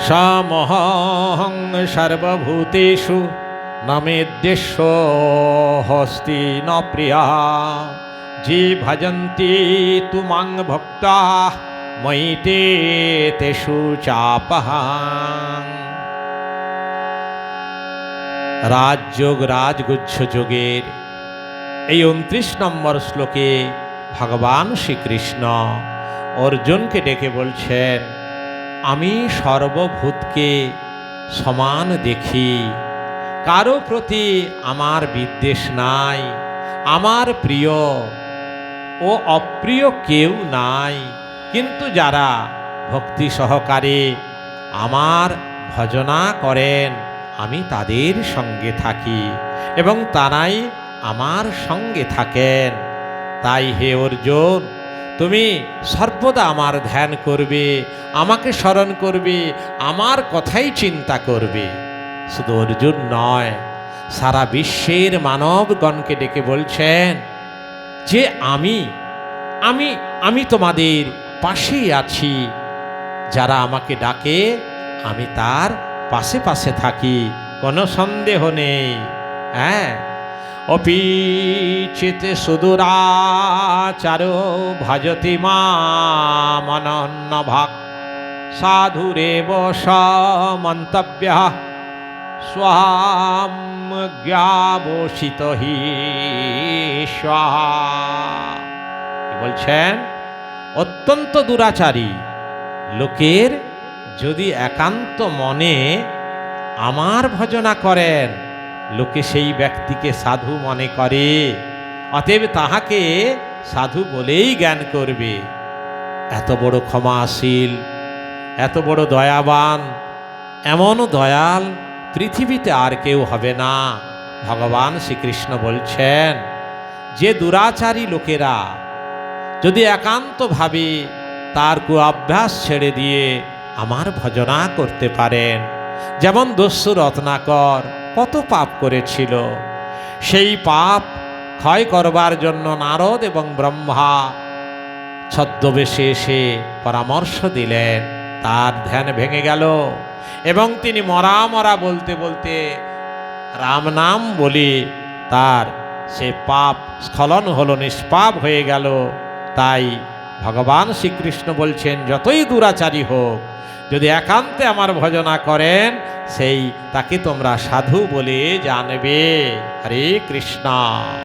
সমহং সর্বভূতেষু ন মেদ্যেষ্য হস্তি ন প্রিয়া যে ভজন্তি তু মাং ভক্তাঃ ময়ি তে তেষু চাপহাং। রাজযোগ রাজগুচ্ছ যোগের এই 29 নম্বর শ্লোকে ভগবান শ্রীকৃষ্ণ অর্জুনকে ডেকে বলছেন, আমি সর্বভূতকে সমান দেখি, কারো প্রতি আমার বিদ্বেষ নাই, আমার প্রিয় ও অপ্রিয় কেউ নাই, কিন্তু যারা ভক্তি সহকারে আমার ভজনা করেন আমি তাদের সঙ্গে থাকি এবং তারাই আমার সঙ্গে থাকেন। তাই হে অর্জুন, তুমি সর্বদা আমার ধ্যান করবে, আমাকে স্মরণ করবে, আমার কথাই চিন্তা করবে। শুধু অর্জুন নয়, সারা বিশ্বের মানবগণকে ডেকে বলছেন যে আমি আমি আমি তোমাদের পাশেই আছি, যারা আমাকে ডাকে আমি তার পাশে পাশে থাকি, কোনো সন্দেহ নেই। হ্যাঁ, অপি চিতে সুদূরাচারো ভজতি মাম অনন্যভাক্ সাধুরেব সমন্তব্যঃ স্বাম জ্ঞাবসিত হি স্বাহা। বলছেন, অত্যন্ত দুরাচারী লোকের যদি একান্ত মনে আমার ভজনা করেন, লোকে সেই ব্যক্তিকে সাধু মনে করে, অতএব তাহাকে সাধু বলেই জ্ঞান করবে। এত বড় ক্ষমাশীল, এত বড় দয়াবান, এমন দয়াল পৃথিবীতে আর কেউ হবে না। ভগবান শ্রীকৃষ্ণ বলছেন যে দুরাচারী লোকেরা যদি একান্তভাবে তার কুঅভ্যাস ছেড়ে দিয়ে আমার ভজনা করতে পারেন, যেমন দস্যু রত্নাকর কত পাপ করেছিল, সেই পাপ ক্ষয় করবার জন্য নারদ এবং ব্রহ্মা ছদ্মবেশে এসে পরামর্শ দিলেন। তার ধ্যান ভেঙে গেল এবং তিনি মরা মরা বলতে বলতে রাম নাম বলে তার সে পাপ স্খলন হলো, নিষ্পাপ হয়ে গেল। তাই ভগবান শ্রীকৃষ্ণ বলছেন, যতই দুরাচারী হোক, যদি একান্তে আমার ভজনা করেন, সেই তাকে তোমরা সাধু বলে জানবে। হরে কৃষ্ণ।